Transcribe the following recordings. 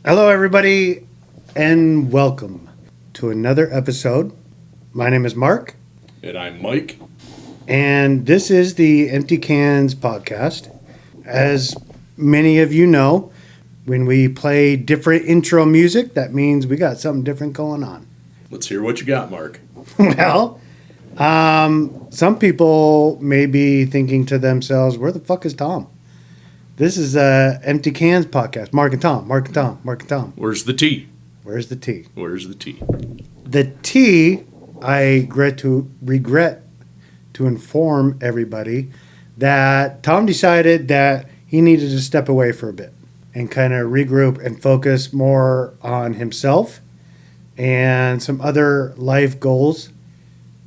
Hello, everybody, and welcome to another episode. My name is Mark. And I'm Mike. And this is the Empty Cans podcast. As many of you know, when we play different intro music, that means we got something different going on. Let's hear what you got, Mark. Well, some people may be thinking to themselves, where the fuck is Tom? This is a Empty Cans podcast. Mark and Tom, Mark and Tom, Mark and Tom. Where's the tea? Where's the tea? Where's the tea? The tea, I regret to inform everybody that Tom decided that he needed to step away for a bit and kind of regroup and focus more on himself and some other life goals,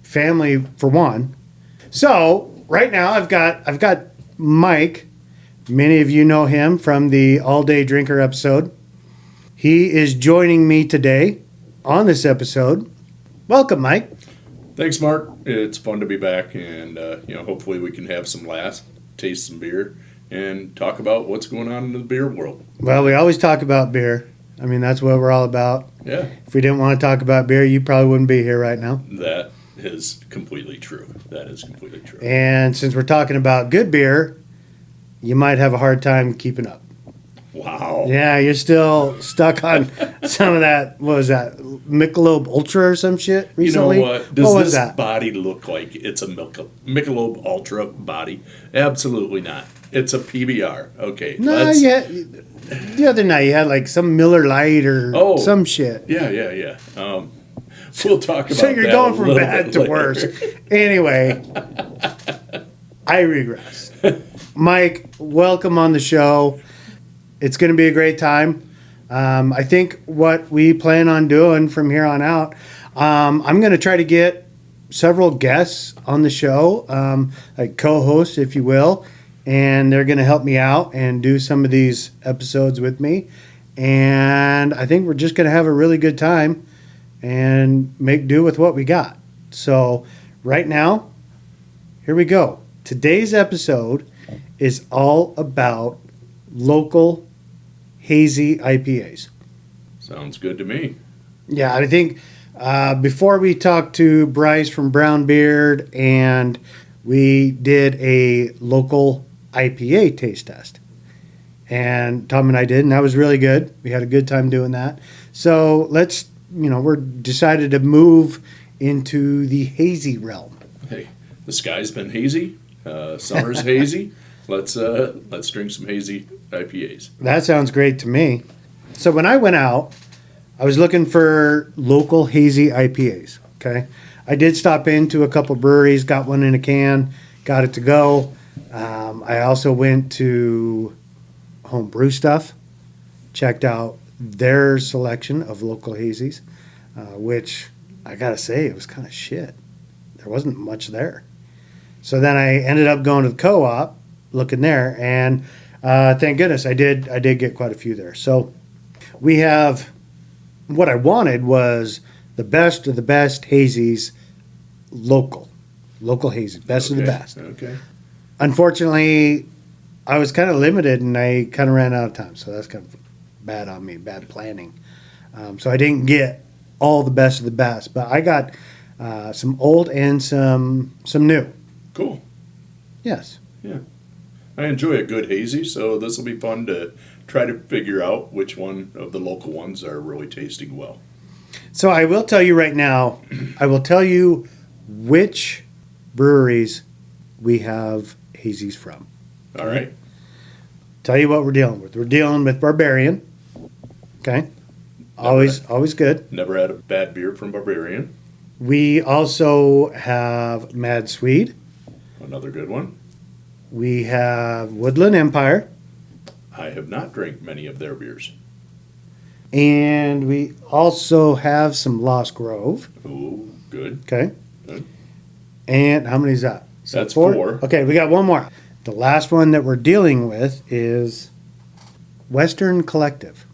family for one. So right now I've got Mike. Many of you know him from the All Day Drinker episode. He is joining me today on this episode. Welcome, Mike. Thanks, Mark. It's fun to be back, and hopefully we can have some laughs, taste some beer, and talk about what's going on in the beer world. Well, we always talk about beer. I mean, that's what we're all about. Yeah. If we didn't want to talk about beer, you probably wouldn't be here right now. That is completely true. That is completely true. And since we're talking about good beer, you might have a hard time keeping up. Wow. Yeah, you're still stuck on some of that, what was that, Michelob Ultra or some shit recently? You know what? Does what this that? body look like it's a Michelob Ultra body? Absolutely not. It's a PBR. Okay. No, yeah. The other night you had like some Miller Lite or some shit. Yeah. We'll talk about that. So you're going from bad to later. worse. Anyway, I regress. Mike, welcome on the show. It's going to be a great time. I think what we plan on doing from here on out, I'm going to try to get several guests on the show, like co-hosts, if you will, and they're going to help me out and do some of these episodes with me. And I think we're just going to have a really good time and make do with what we got. So right now, here we go. Today's episode is all about local hazy IPAs. Sounds good to me. Yeah, I think before we talked to Bryce from Brown Beard and we did a local IPA taste test. And Tom and I did, and that was really good. We had a good time doing that. So we're decided to move into the hazy realm. Hey, the sky's been hazy. Summer's hazy. Let's drink some hazy IPAs. That sounds great to me. So when I went out, I was looking for local hazy IPAs. Okay, I did stop into a couple breweries, got one in a can, got it to go. I also went to Home Brew Stuff, checked out their selection of local hazies, which I gotta say it was kind of shit. There wasn't much there. So then I ended up going to the co-op, looking there, and thank goodness I did get quite a few there. So we have, what I wanted was the best of the best hazies, local hazy, best of the best. Okay. Unfortunately, I was kind of limited and I kind of ran out of time, so that's kind of bad on me, bad planning. So I didn't get all the best of the best, but I got some old and some new. Cool. Yes. Yeah. I enjoy a good hazy, so this will be fun to try to figure out which one of the local ones are really tasting well. So I will tell you right now, I will tell you which breweries we have hazies from. All right. Tell you what we're dealing with. We're dealing with Barbarian. Okay. Always good. Never had a bad beer from Barbarian. We also have Mad Swede. Another good one. We have Woodland Empire. I have not drank many of their beers. And we also have some Lost Grove. Ooh, good. Okay. Good. And how many is that? That's four. Okay, we got one more. The last one that we're dealing with is Western Collective.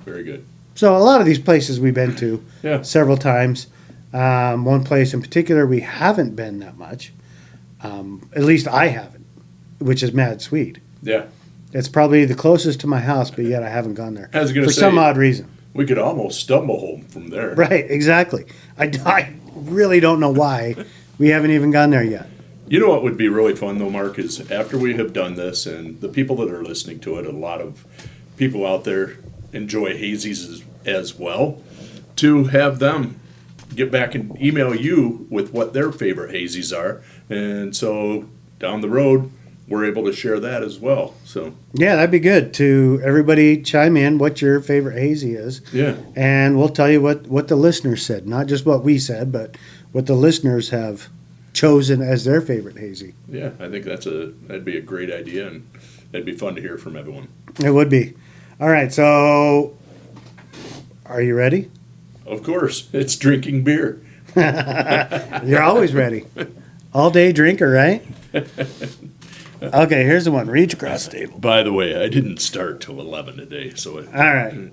Very good. So a lot of these places we've been to several times. One place in particular we haven't been that much. At least I haven't, which is Mad Swede. Yeah. It's probably the closest to my house, but yet I haven't gone there I was gonna for say- some odd reason. We could almost stumble home from there. Right, exactly. I really don't know why we haven't even gone there yet. You know what would be really fun though, Mark, is after we have done this, and the people that are listening to it, a lot of people out there enjoy hazies as well, to have them get back and email you with what their favorite hazies are, and so down the road we're able to share that as well. So Yeah, that'd be good to everybody chime in what your favorite hazy is. yeah, And we'll tell you what the listeners said, not just what we said, but what the listeners have chosen as their favorite hazy. yeah, I think that'd be a great idea, and it'd be fun to hear from everyone. It would be. All right, so are you ready? Of course, it's drinking beer. You're always ready. All day drinker, right? Okay, here's the one. Reach across the table. By the way, I didn't start till 11 today, so All right.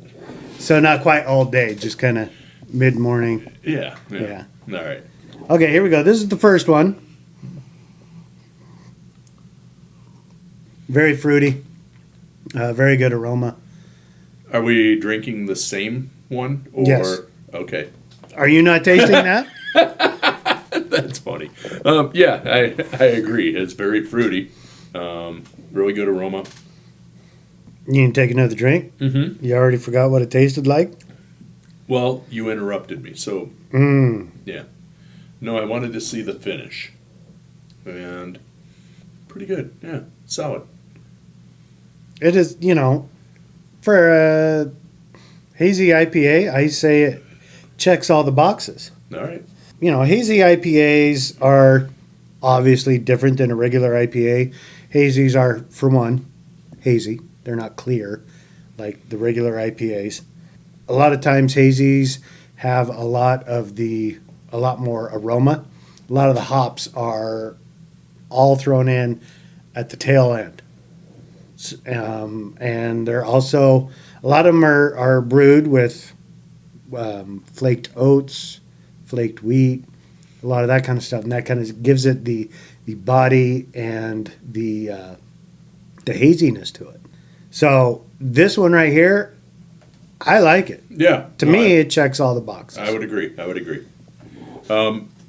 So not quite all day, just kind of mid-morning. yeah. Yeah. All right. Okay, here we go. This is the first one. Very fruity. Very good aroma. Are we drinking the same one? Or, Yes. Okay. Are you not tasting that? That's funny. Yeah, I agree. It's very fruity. Really good aroma. You can take another drink? Mm-hmm. You already forgot what it tasted like? Well, you interrupted me, so yeah. No, I wanted to see the finish. And pretty good. Yeah, solid. It is, for a hazy IPA, I say it checks all the boxes. All right. Hazy IPAs are obviously different than a regular IPA. Hazies are, for one, hazy. They're not clear like the regular IPAs. A lot of times hazies have a lot more aroma. A lot of the hops are all thrown in at the tail end. And they're also, a lot of them are brewed with flaked oats, flaked wheat, a lot of that kind of stuff, and that kind of gives it the body and the haziness to it. So this one right here, I like it. Yeah. To me, it checks all the boxes. I would agree.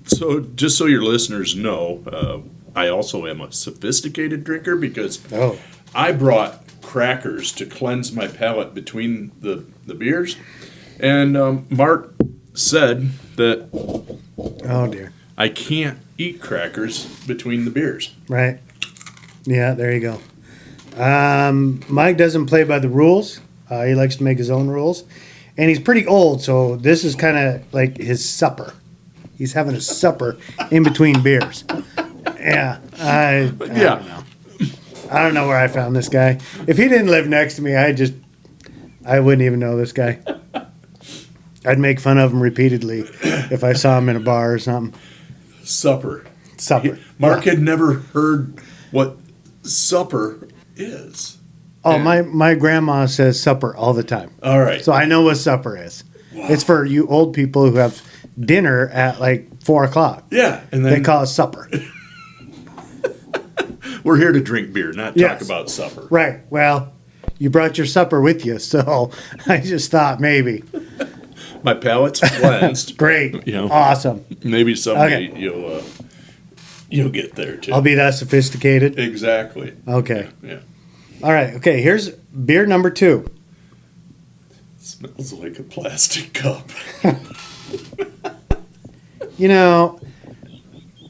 So just so your listeners know, I also am a sophisticated drinker because Oh, I brought crackers to cleanse my palate between the beers. And Mark said that oh dear. I can't eat crackers between the beers. Right. Yeah, there you go. Mike doesn't play by the rules. He likes to make his own rules. And he's pretty old, so this is kind of like his supper. He's having a supper in between beers. Yeah. I don't know. I don't know where I found this guy. If he didn't live next to me, I wouldn't even know this guy. I'd make fun of him repeatedly if I saw him in a bar or something. Supper. Mark had never heard what supper is. Oh, And- my grandma says supper all the time. All right. So I know what supper is. Wow. It's for you old people who have dinner at like 4 o'clock. Yeah, and They then call it supper. we're here to drink beer, not talk Yes. about supper. Right. Well, you brought your supper with you, so I just thought maybe. My palate's cleansed. Great. You know. Awesome. Maybe someday Okay. you'll get there too. I'll be that sophisticated. Exactly. Okay. Yeah. All right. Okay. Here's beer number 2. Smells like a plastic cup.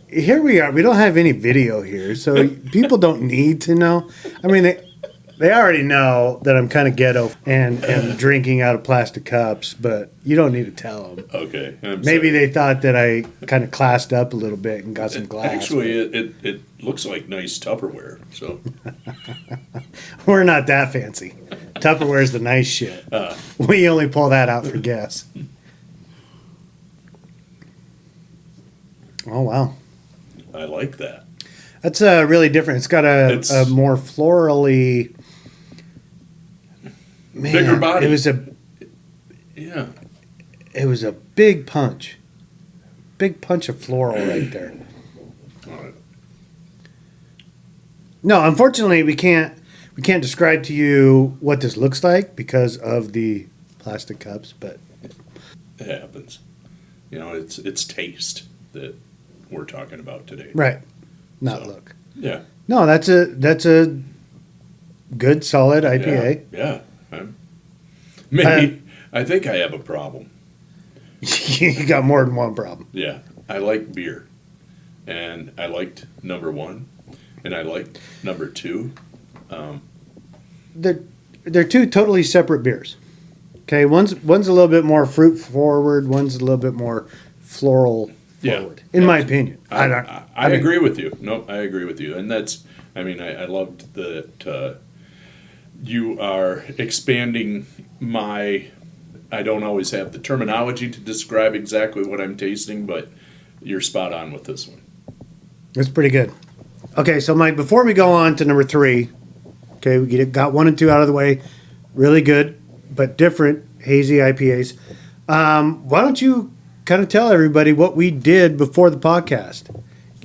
Here we are. We don't have any video here, so people don't need to know. I mean, they already know that I'm kind of ghetto and drinking out of plastic cups, but you don't need to tell them. Okay. Maybe they thought that I kind of classed up a little bit and got some glass. Actually, it looks like nice Tupperware. So We're not that fancy. Tupperware's the nice shit. We only pull that out for guests. Oh, wow. I like that. That's really different. It's got a more florally... Man, Bigger body. It was a big punch. Big punch of floral right there. All right. No, unfortunately, we can't we can't describe to you what this looks like because of the plastic cups, but It happens. You know, it's taste that we're talking about today. right, not So, look. Yeah. No, that's a good solid IPA. Yeah. Maybe I think I have a problem. You got more than one problem. Yeah. I like beer. And I liked number 1. And I liked number 2. They're two totally separate beers. Okay, one's a little bit more fruit forward, one's a little bit more floral forward. In my opinion, I agree with you. No, I agree with you. And that's, I mean, I loved that you are expanding my, I don't always have the terminology to describe exactly what I'm tasting, but you're spot on with this one. It's pretty good. Okay, so Mike, before we go on to number 3, okay, got 1 and 2 out of the way. Really good, but different hazy IPAs. Why don't you kind of tell everybody what we did before the podcast?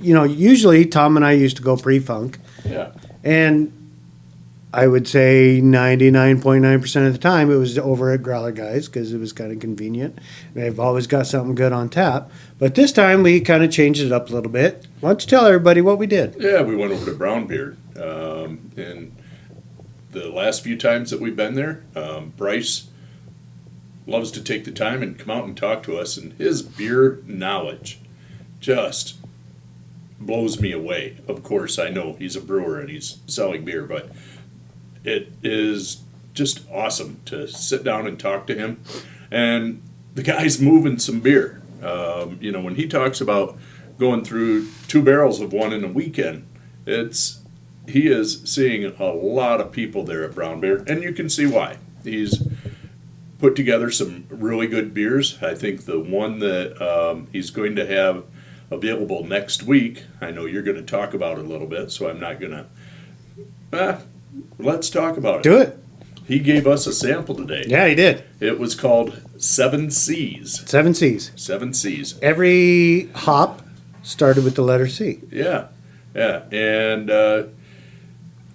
You know, usually Tom and I used to go pre-funk, Yeah. and I would say 99.9% of the time it was over at Growler Guys because it was kind of convenient. They've always got something good on tap. But this time we kind of changed it up a little bit. Why don't you tell everybody what we did? Yeah, we went over to Brownbeard. And the last few times that we've been there, Bryce loves to take the time and come out and talk to us. And his beer knowledge just blows me away. Of course, I know he's a brewer and he's selling beer, but it is just awesome to sit down and talk to him. And the guy's moving some beer. You know, when he talks about going through 2 barrels of one in a weekend, he is seeing a lot of people there at Brown Bear, and you can see why. He's put together some really good beers. I think the one that he's going to have available next week, I know you're going to talk about it a little bit, so I'm not going to. Let's talk about it. Do it. He gave us a sample today. Yeah, he did. It was called 7 C's. 7 C's. 7 C's. Every hop started with the letter C. Yeah. And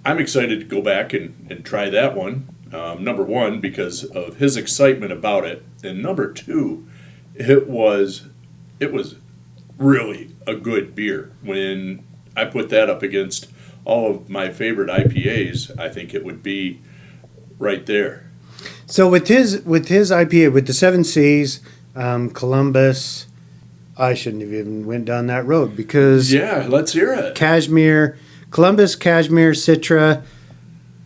I'm excited to go back and try that one. Number 1, because of his excitement about it. And number 2, it was really a good beer. When I put that up against all of my favorite IPAs, I think it would be right there. So with his IPA, with the 7 C's, Columbus, I shouldn't have even went down that road because Yeah, let's hear it. Columbus, Cashmere, Citra,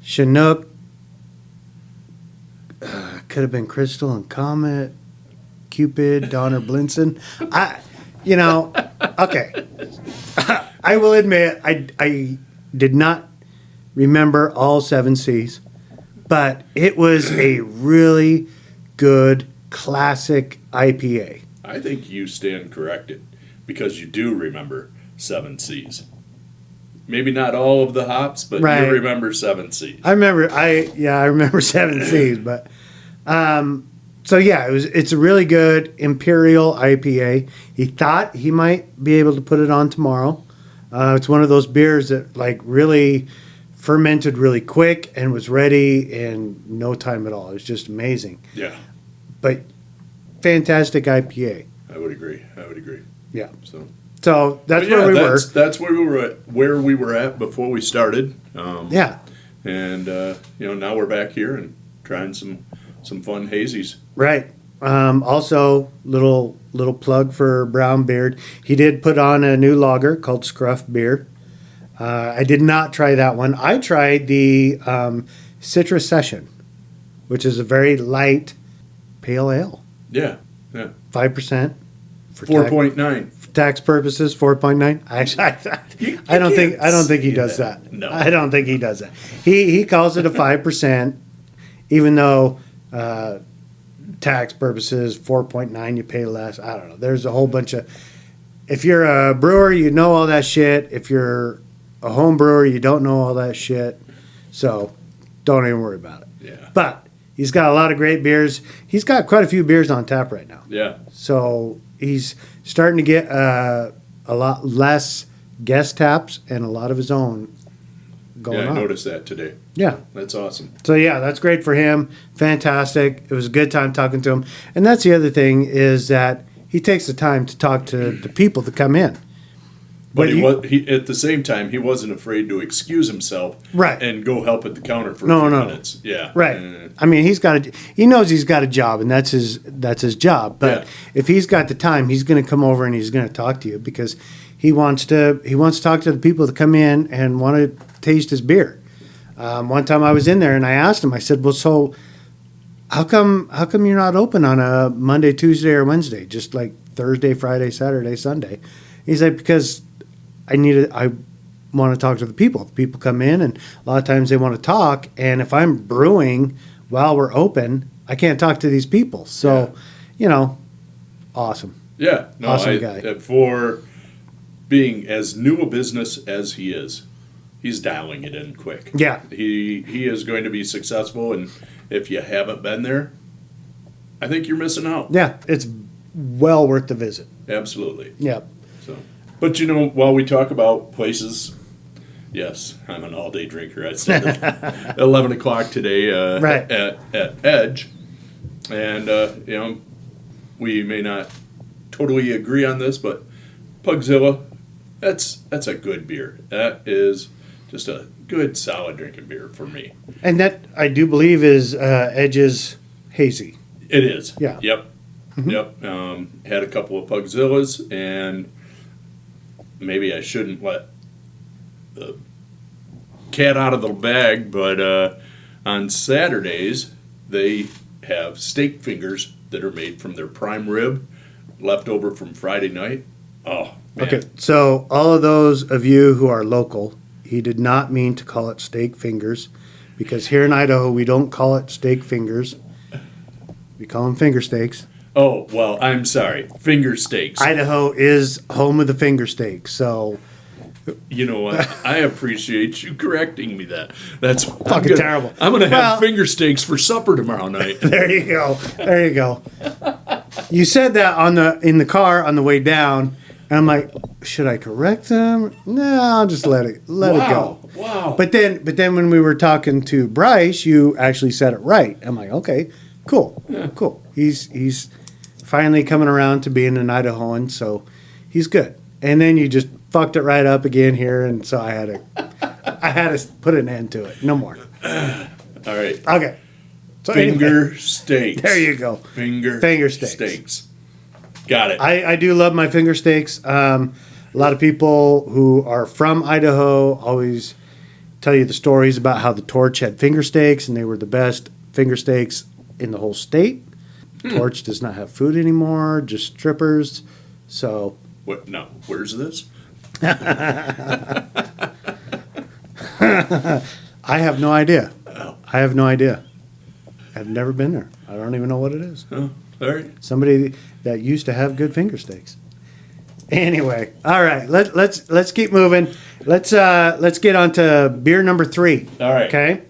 Chinook, could have been Crystal and Comet, Cupid, Donner Blinson. Okay. I will admit, I did not remember all 7 C's, but it was a really good classic IPA. I think you stand corrected because you do remember 7 C's. Maybe not all of the hops, but Right. you remember 7 C's. I remember 7 C's, but it's a really good Imperial IPA. He thought he might be able to put it on tomorrow. It's one of those beers that like really fermented really quick and was ready in no time at all. It was just amazing. Yeah, But fantastic IPA. I would agree. Yeah. So that's but yeah, where we were. That's where we were at before we started. Yeah. And now we're back here and trying some fun hazies. Right. Also, little plug for Brown Beard. He did put on a new lager called Scruff Beer. I did not try that one. I tried the Citra Session, which is a very light pale ale. Yeah. 5%. 4.9. Tax purposes, 4.9. I don't think he does that. No. I don't think he does that. He calls it a 5%, even though tax purposes 4.9 you pay less. I don't know. There's a whole bunch of. If you're a brewer, you know all that shit. If you're a home brewer, you don't know all that shit. So don't even worry about it. Yeah. But he's got a lot of great beers. He's got quite a few beers on tap right now. Yeah. So he's starting to get a lot less guest taps and a lot of his own going I on. noticed that today. Yeah. That's awesome. So yeah, that's great for him. Fantastic. It was a good time talking to him. And that's the other thing is that he takes the time to talk to the people that come in. But But he at the same time, he wasn't afraid to excuse himself Right. and go help at the counter for a No, few no. minutes. Yeah. Right. I mean, he knows he's got a job, and that's his job. But Yeah. if he's got the time, he's going to come over and he's going to talk to you because he wants to talk to the people that come in and want to taste his beer. One time I was in there and I asked him. I said, "Well, so how come you're not open on a Monday, Tuesday, or Wednesday? Just like Thursday, Friday, Saturday, Sunday?" He's like, "Because I want to talk to the people. The people come in, and a lot of times they want to talk. And if I'm brewing while we're open, I can't talk to these people. So, awesome. Yeah. No, Awesome guy. For being as new a business as he is, he's dialing it in quick. Yeah. He is going to be successful, and if you haven't been there, I think you're missing out. Yeah, it's well worth the visit. Absolutely. Yeah. So, but while we talk about places, yes, I'm an all-day drinker. I said at 11 o'clock today Right. at Edge, and we may not totally agree on this, but Pugzilla, that's a good beer. That is just a good, solid drinking beer for me. And that, I do believe, is Edge's Hazy. It is. Yeah. Yep. Mm-hmm. Yep. Had a couple of Pugzillas, and maybe I shouldn't let the cat out of the bag, but on Saturdays they have steak fingers that are made from their prime rib, left over from Friday night. Oh, man. Okay, so all of those of you who are local, he did not mean to call it steak fingers, because here in Idaho we don't call it steak fingers. We call them finger steaks. Oh, well, I'm sorry. Finger steaks. Idaho is home of the finger steak, so You know what? I appreciate you correcting me that. That's Fucking terrible. I'm going to have Well- finger steaks for supper tomorrow night. there you go. There you go. You said that in the car on the way down, and I'm like, should I correct them? No, I'll just let it go. Wow. But then when we were talking to Bryce, you actually said it right. I'm like, okay, cool, cool. He's finally coming around to being an Idahoan, so he's good. And then you just fucked it right up again here, and so I had to put an end to it. No more. All right. Okay. So Finger anyway, steaks. there you go. Finger steaks. steaks. Got it. I do love my finger steaks. A lot of people who are from Idaho always tell you the stories about how the Torch had finger steaks, and they were the best finger steaks in the whole state. Torch does not have food anymore, just strippers. So What? No. Where's this? I have no idea. I have no idea. I've never been there. I don't even know what it is. Oh, all right. Somebody that used to have good finger steaks. Anyway, all right. Let's keep moving. Let's get on to beer number 3. All right. Okay.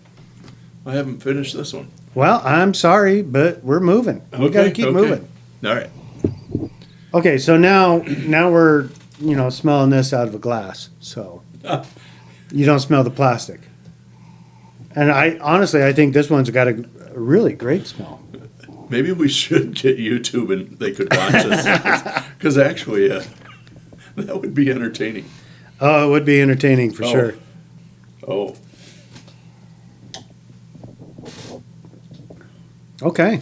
I haven't finished this one. Well, I'm sorry, but we're moving. We got to keep moving. All right. Okay, so now we're smelling this out of a glass. So you don't smell the plastic. And I think this one's got a really great smell. Maybe we should get YouTube and they could watch us. Because actually, that would be entertaining. Oh, it would be entertaining for sure. Oh. Okay.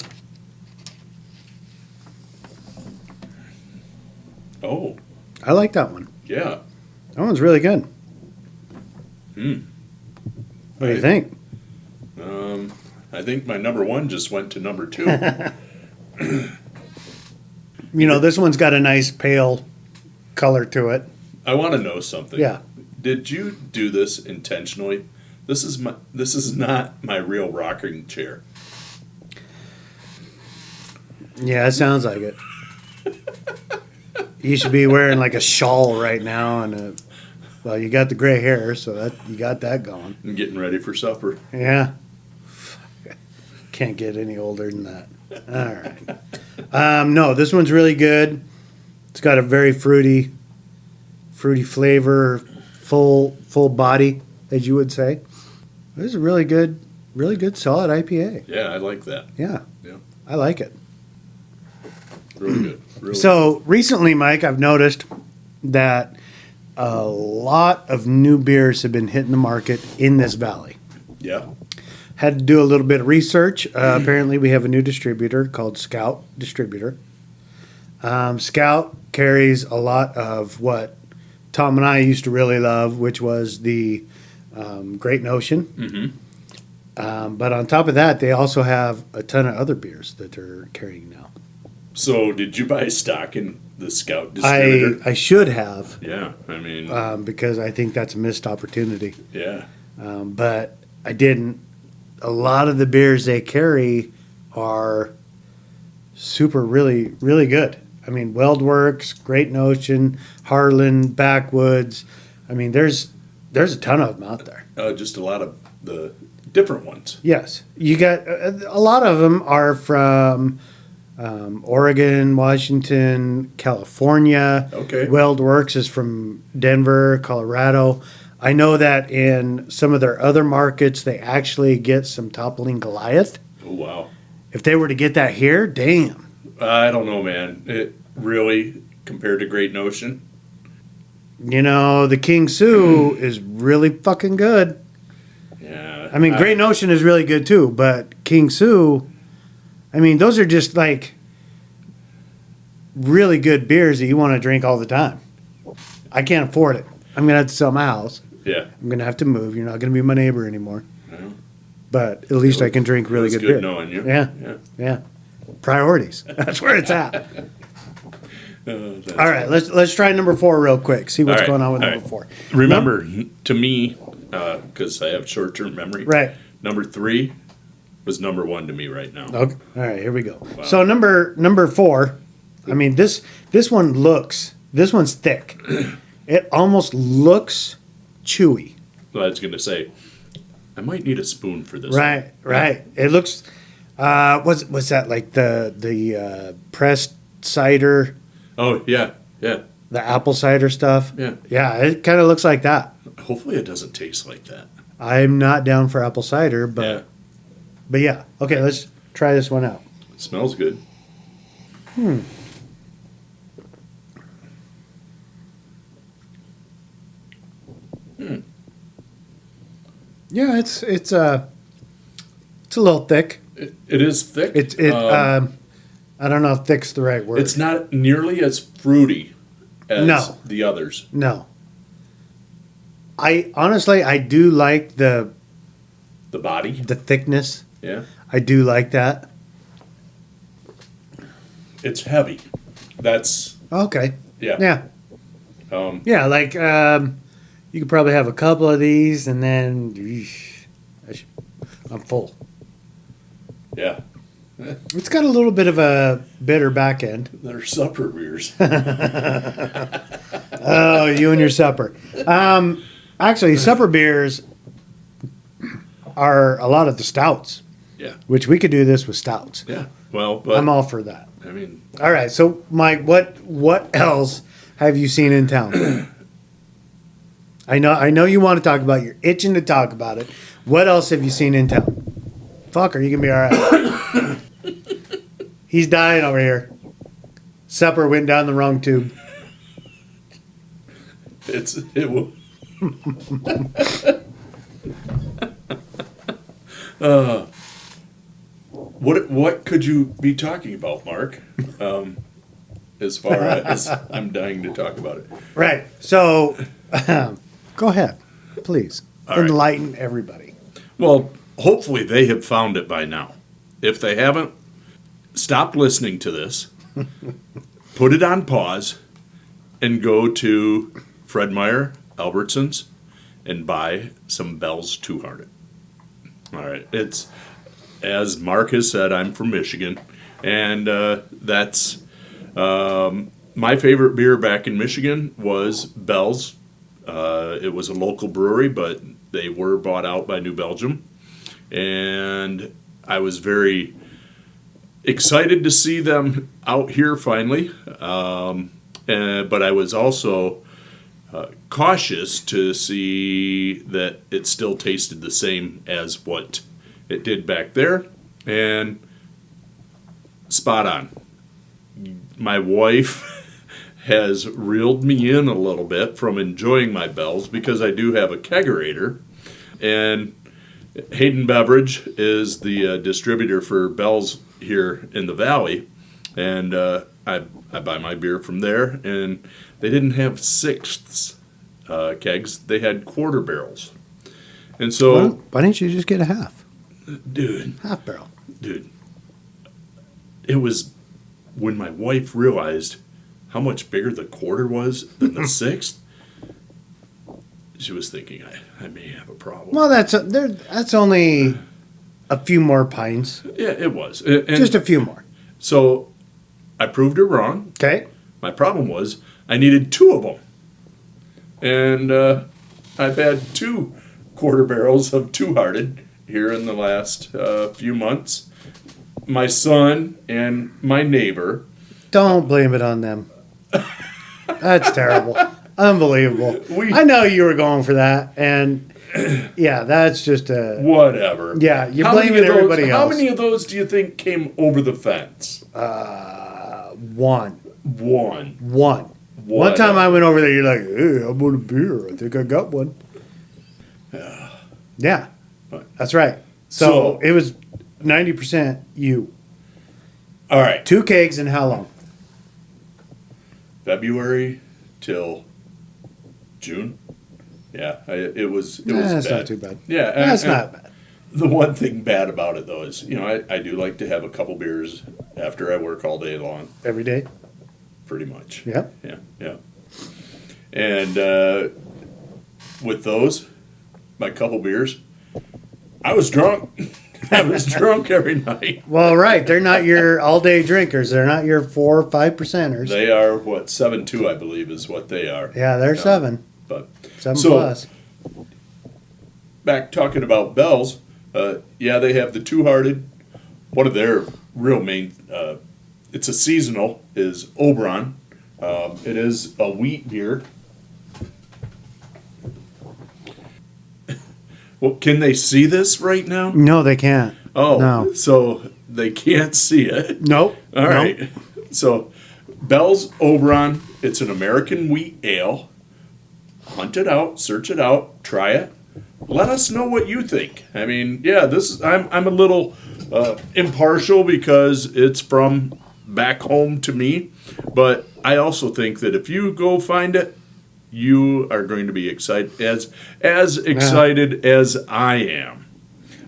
Oh. I like that one. Yeah. That one's really good. What do you think? I think my number 1 just went to number 2. This one's got a nice pale color to it. I want to know something. Yeah. Did you do this intentionally? This is not my real rocking chair. Yeah, it sounds like it. You should be wearing like a shawl right now, and well, you got the gray hair, so you got that going. I'm getting ready for supper. Yeah. Can't get any older than that. All right. No, this one's really good. It's got a very fruity flavor, full body as you would say. This is a really good, solid IPA. Yeah, I like that. Yeah, Yeah, I like it. really good. Really So recently, Mike, I've noticed that a lot of new beers have been hitting the market in this valley. good. Yeah. Had to do a little bit of research. Apparently, we have a new distributor called Scout Distributor. Scout carries a lot of what Tom and I used to really love, which was the Great Notion. But on top of that, they also have a ton of other beers that they're carrying now. So, did you buy stock in the Scout distributor? I should have, Yeah, I mean, because I think that's a missed opportunity. yeah. But I didn't. A lot of the beers they carry are super, really, really good. I mean, Weldworks, Great Notion, Harlan, Backwoods. I mean, there's a ton of them out there. Just a lot of the different ones. Yes, you got a lot of them are from Oregon, Washington, California. Okay. Weldworks is from Denver, Colorado. I know that in some of their other markets, they actually get some Toppling Goliath. Oh, wow. If they were to get that here, damn. I don't know, man. It really, compared to Great Notion. You know, the King Sue is really fucking good. Yeah. I mean, Great Notion is really good too, but King Sue, I mean, those are just like really good beers that you want to drink all the time. I can't afford it. I'm going to have to sell my house. Yeah. I'm going to have to move. You're not going to be my neighbor anymore. Well, But at least I can drink really good beer. knowing you. Yeah. Yeah. Yeah. Priorities. That's where it's at. That's All right, let's try number 4 real quick. See what's All right, going on with all number right. 4. Remember, to me, because I have short-term memory, Right. number 3 was number 1 to me right now. Okay. All right, here we go. So number 4. I mean this one's thick. It almost looks chewy. I was going to say, I might need a spoon for this. Right. It looks. What's that like the pressed cider, Oh, yeah. Yeah. the apple cider stuff? Yeah. Yeah, it kind of looks like that. Hopefully it doesn't taste like that. I'm not down for apple cider, Yeah. but yeah. Okay, let's try this one out. It smells good. Yeah, it's a little thick. It is thick. I don't know if thick's the right word. It's not nearly as fruity as No. the others. No. I honestly do like the The body. thickness. Yeah. I do like that. It's heavy. That's, Okay. yeah. Yeah. Yeah, like you could probably have a couple of these and then I'm full. Yeah. It's got a little bit of a bitter back end. They're supper beers. Oh, you and your supper. Actually, supper beers are a lot of the stouts, Yeah. which we could do this with stouts. Yeah. Well, but I'm all for that. I mean, All right, so Mike, what else have you seen in town? I know you want to talk about. You're itching to talk about it. What else have you seen in town? Fuck, are you gonna be all right? He's dying over here. Supper went down the wrong tube. it will. What could you be talking about, Mark? As far as I'm dying to talk about it. Right. So, go ahead, please. All right. Enlighten everybody. Well, hopefully they have found it by now. If they haven't, stop listening to this, put it on pause, and go to Fred Meyer, Albertsons, and buy some Bell's Two Hearted. All right. It's, as Mark has said, I'm from Michigan, and that's my favorite beer back in Michigan was Bell's. It was a local brewery, but they were bought out by New Belgium. And I was very excited to see them out here finally. But I was also cautious to see that it still tasted the same as what it did back there, and spot on. My wife has reeled me in a little bit from enjoying my Bells because I do have a kegerator, and Hayden Beverage is the distributor for Bells here in the valley, and I buy my beer from there, and they didn't have sixths kegs; they had quarter barrels, and so Why didn't you just get a half barrel? Dude, it was when my wife realized how much bigger the quarter was than the sixth. She was thinking, I may have a problem. Well, that's only a few more pints. Yeah, it was. Just a few more. So I proved her wrong. Okay. My problem was I needed two of them. And I've had 2 quarter barrels of Two Hearted here in the last few months. My son and my neighbor. Don't blame it on them. That's terrible. Unbelievable. I know you were going for that, and yeah, that's just a... Whatever. Yeah, you're blaming everybody else. How many of those do you think came over the fence? One. One. One time I went over there, you're like, hey, I want a beer. I think I got one. Yeah, that's right. So it was 90% you. All right. 2 kegs in how long? February till June. Yeah, it was That's bad. not too bad. Yeah, That's not bad. The one thing bad about it, though, is, I do like to have a couple beers after I work all day long. Every day? Pretty much. Yeah. Yeah. And with those, my couple beers, I was drunk. I was drunk every night. Well, right. They're not your all-day drinkers. They're not your 4 or 5%ers. They are, 7.2, I believe, is what they are. Yeah, they're 7. But 7 plus. Back talking about Bells, yeah, they have the Two Hearted. One of their real main, it's a seasonal, is Oberon. It is a wheat beer. Well, can they see this right now? No, they can't. Oh, no. So they can't see it. Nope. All right. So Bell's Oberon, it's an American wheat ale. Hunt it out, search it out, try it. Let us know what you think. I mean, yeah, I'm a little impartial because it's from back home to me, but I also think that if you go find it, you are going to be excited as excited as I am.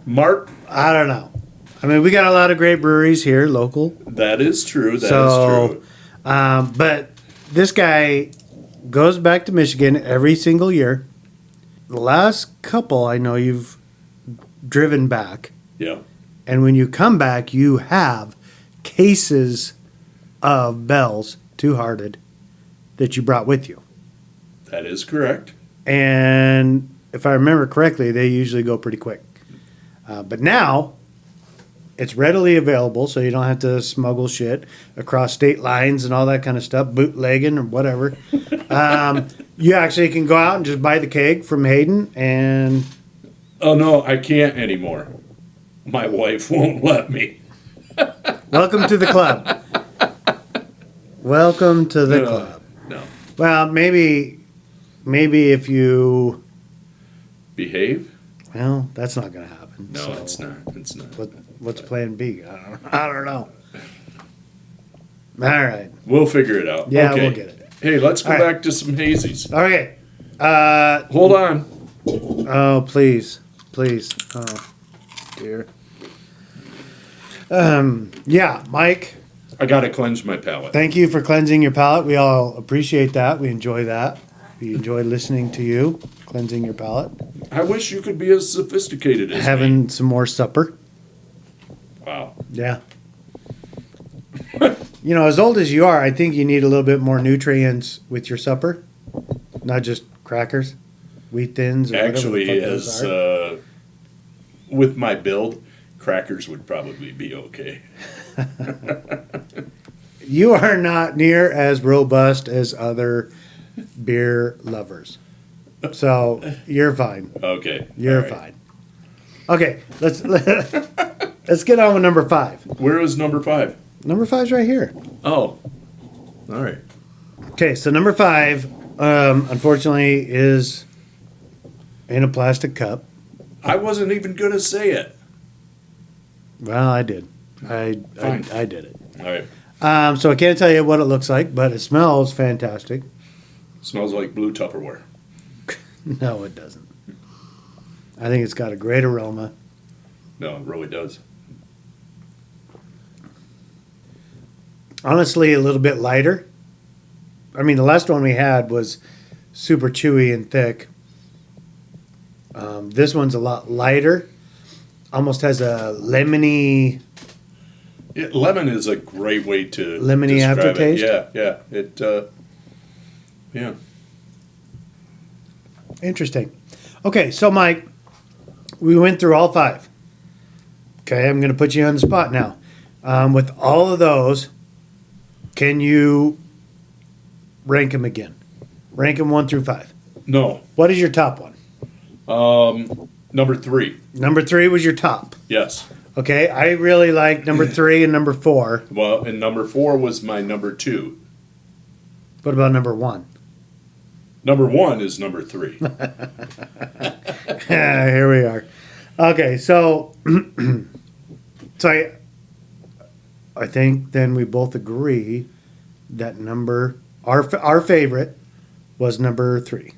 Mark? I don't know. I mean, we got a lot of great breweries here, local. That is true. That is true. But this guy goes back to Michigan every single year. The last couple, I know you've driven back. Yeah. And when you come back, you have cases of Bell's Two Hearted that you brought with you. That is correct. And if I remember correctly, they usually go pretty quick. But now, it's readily available, so you don't have to smuggle shit across state lines and all that kind of stuff, bootlegging or whatever. You actually can go out and just buy the keg from Hayden and... Oh, no, I can't anymore. My wife won't let me. Welcome to the club. Welcome to the club. No. Well, maybe if you... Behave? Well, that's not going to happen. No, so it's not. It's not. What's plan B? I don't know. All right. We'll figure it out. Yeah, okay. we'll get it. Hey, let's go back to some hazies. Okay. Hold on. Oh, please. Oh, dear. Yeah, Mike. I got to cleanse my palate. Thank you for cleansing your palate. We all appreciate that. We enjoy that. We enjoy listening to you, cleansing your palate. I wish you could be as sophisticated as Having me. some more supper. Wow. Yeah. As old as you are, I think you need a little bit more nutrients with your supper, not just crackers, wheat thins, or Actually, whatever the fuck those are. With my build, crackers would probably be okay. You are not near as robust as other beer lovers. So you're fine. Okay. You're all right. fine. Okay, let's get on with number 5. Where is number 5? Number 5's right here. Oh, all right. Okay, so number 5, unfortunately, is in a plastic cup. I wasn't even going to say it. Well, I did. I did it. All right. So I can't tell you what it looks like, but it smells fantastic. Smells like blue Tupperware. No, it doesn't. I think it's got a great aroma. No, it really does. Honestly, a little bit lighter. I mean, the last one we had was super chewy and thick. This one's a lot lighter. Almost has a lemony. Yeah, lemon is a great way to Lemony describe aftertaste? It. Yeah, yeah. Yeah. Interesting. Okay, so Mike, we went through all 5. Okay, I'm going to put you on the spot now. With all of those, can you rank them again? Rank them 1 through 5. No. What is your top one? Number 3. Number 3 was your top. Yes. Okay, I really like number 3 and number 4. Well, and number 4 was my number 2. What about number 1? Number 1 is number 3. Here we are. Okay, so I think then we both agree that our favorite was number 3.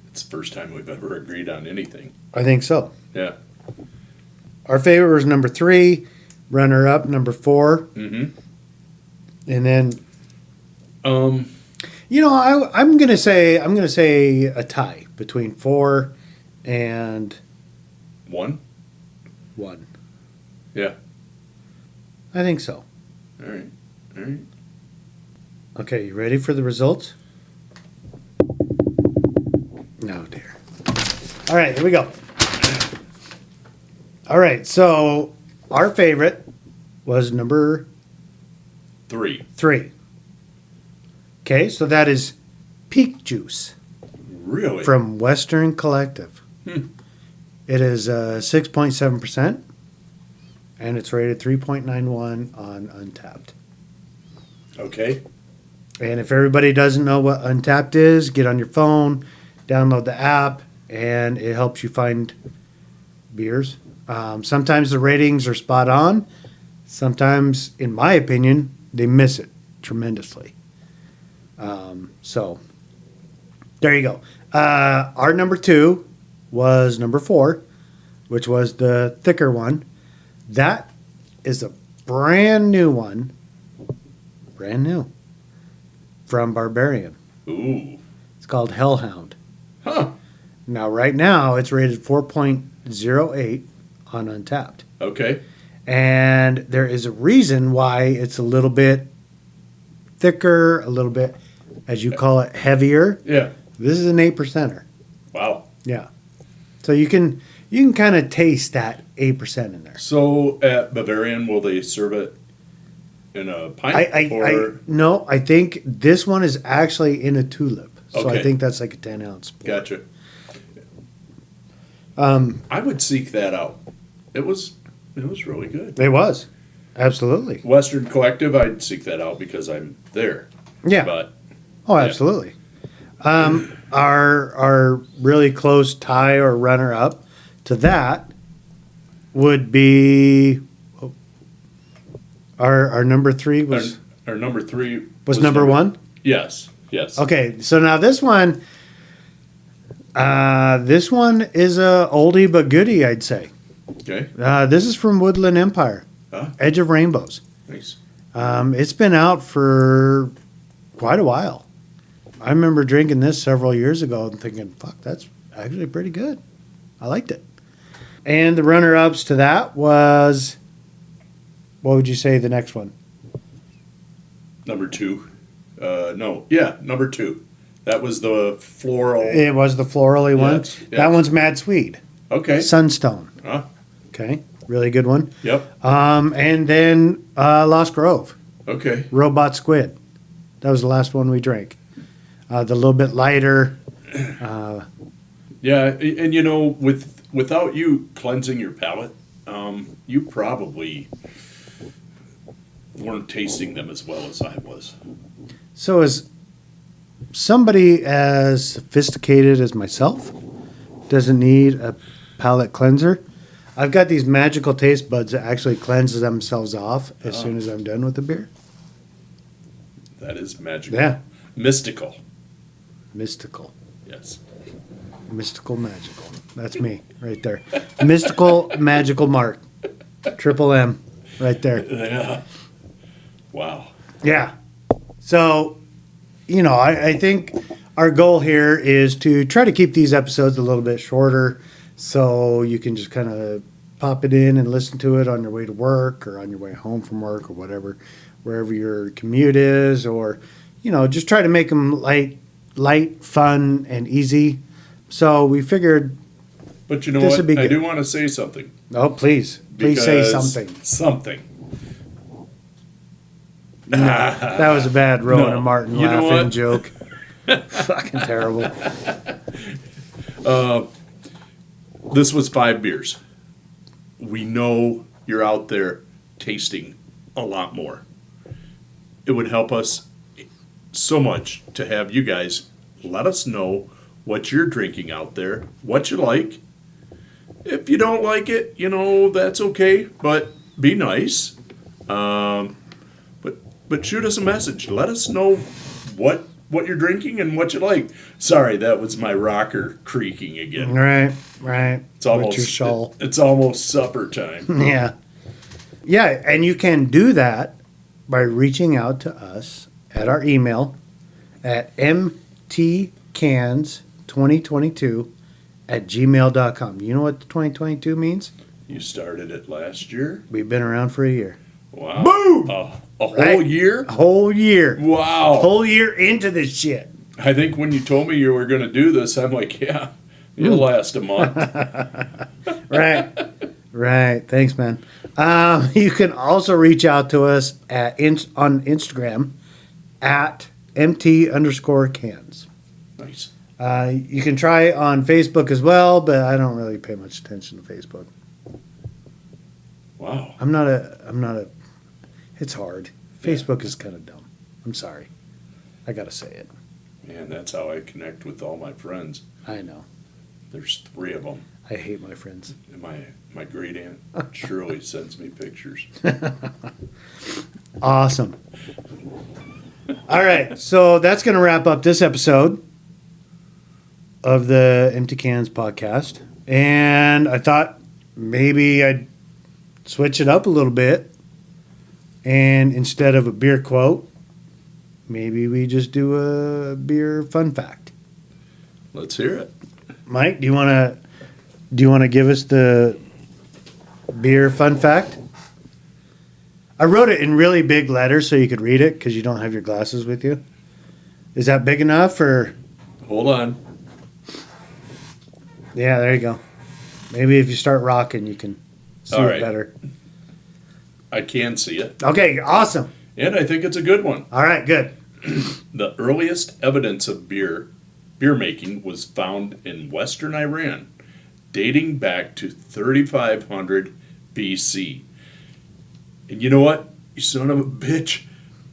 It's the first time we've ever agreed on anything. I think so. Yeah. Our favorite was number 3, runner up number 4, Mm-hmm. and then I'm gonna say a tie between 4 and 1? 1. Yeah. I think so. All right. All right. Okay, you ready for the results? No, dear. All right, here we go. All right, so our favorite was number 3. 3. Okay, so that is Peak Juice Really? from Western Collective. It is 6.7%, and it's rated 3.91 on Untapped. Okay. And if everybody doesn't know what Untapped is, get on your phone, download the app, and it helps you find beers. Sometimes the ratings are spot on. Sometimes, in my opinion, they miss it tremendously. So, there you go. Our number 2 was number 4, which was the thicker one. That is a brand new one. Brand new. From Barbarian. Ooh. It's called Hellhound. Huh. Now, right now, it's rated 4.08 on Untapped. Okay. And there is a reason why it's a little bit thicker, a little bit, as you call it, heavier. Yeah. This is an 8%er. Wow. Yeah. So you can kind of taste that 8% in there. So at Bavarian, will they serve it in a pint? No, I think this one is actually in a tulip. So I Okay. think that's like a 10-ounce. Gotcha. I would seek that out. It was really good. It was. Absolutely. Western Collective, I'd seek that out because I'm there. Yeah. But Oh, absolutely. Our really close tie or runner up to that would be our number 3 was our number 3 was number 1. Yes. Yes. Okay, so now this one is a oldie but goodie, I'd say. Okay. This is from Woodland Empire, Edge of Rainbows. Nice. It's been out for quite a while. I remember drinking this several years ago and thinking, fuck, that's actually pretty good. I liked it. And the runner-ups to that was, what would you say the next one? Number 2. No. Yeah, number 2. That was the floral. It was the florally one. Yes, yes. That one's Mad Swede. Okay. Sunstone. Huh? Okay, really good one. Yep. And then Lost Grove, Okay. Robot Squid. That was the last one we drank. The little bit lighter. Yeah, and you know, without you cleansing your palate, you probably weren't tasting them as well as I was. So as somebody as sophisticated as myself doesn't need a palate cleanser, I've got these magical taste buds that actually cleanse themselves off as soon as I'm done with the beer. That is magical. Yeah. Mystical. Mystical. Yes. Mystical magical. That's me right there. Mystical magical Mark. Triple M right there. Yeah. Wow. Yeah. So, you know, I think our goal here is to try to keep these episodes a little bit shorter so you can just kind of pop it in and listen to it on your way to work or on your way home from work or whatever, wherever your commute is, or, you know, just try to make them light, fun, and easy. So we figured. But you know This what? would be I good. do want to say something. Oh, please say Because something. Something. That was a bad Rowan No. and Martin You know laughing what? joke. Fucking terrible. This was 5 beers. We know you're out there tasting a lot more. It would help us so much to have you guys let us know what you're drinking out there, what you like. If you don't like it, you know, that's okay, but be nice. But shoot us a message. Let us know what you're drinking and what you like. Sorry, that was my rocker creaking again. Right. It's almost With your shawl. It's almost supper time. Yeah. Yeah, and you can do that by reaching out to us at our email at mtcans2022@gmail.com. You know what 2022 means? You started it last year. We've been around for a year. Wow. Boom! A whole Right. year? A whole year. Wow. Whole year into this shit. I think when you told me you were going to do this, I'm like, yeah, it'll last a month. Right. Right. Thanks, man. You can also reach out to us on Instagram at mt_cans. Nice. You can try on Facebook as well, but I don't really pay much attention to Facebook. Wow. I'm not a. It's hard. Facebook is kind of dumb. I'm sorry. I gotta say it. Man, that's how I connect with all my friends. I know. There's 3 of them. I hate my friends. And my great aunt Shirley sends me pictures. Awesome. All right, so that's going to wrap up this episode of the Empty Cans podcast. And I thought maybe I'd switch it up a little bit. And instead of a beer quote, maybe we just do a beer fun fact. Let's hear it. Mike, do you want to give us the beer fun fact? I wrote it in really big letters so you could read it because you don't have your glasses with you. Is that big enough or? Hold on. Yeah, there you go. Maybe if you start rocking, you can see All it right. better. I can see it. Okay, awesome. And I think it's a good one. All right, good. The earliest evidence of beer making was found in western Iran, dating back to 3500 BC. And you know what? You son of a bitch.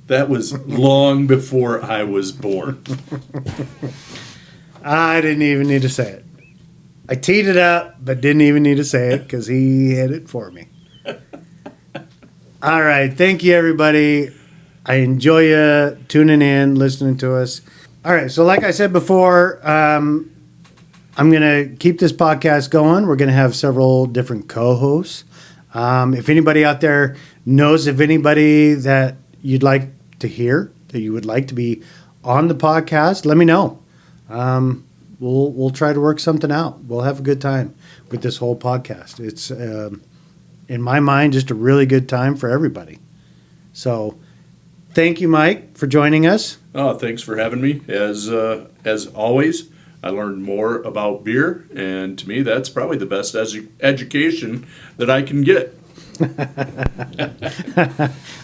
That was long before I was born. I didn't even need to say it. I teed it up, but didn't even need to say it because he hit it for me. All right. Thank you, everybody. I enjoy you tuning in, listening to us. All right. So like I said before, I'm going to keep this podcast going. We're going to have several different co-hosts. If anybody out there knows of anybody that you'd like to hear, that you would like to be on the podcast, let me know. We'll try to work something out. We'll have a good time with this whole podcast. It's, in my mind, just a really good time for everybody. So thank you, Mike, for joining us. Oh, thanks for having me. As always, I learned more about beer, and to me, that's probably the best education that I can get.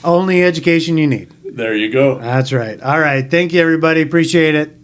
Only education you need. There you go. That's right. All right. Thank you, everybody. Appreciate it.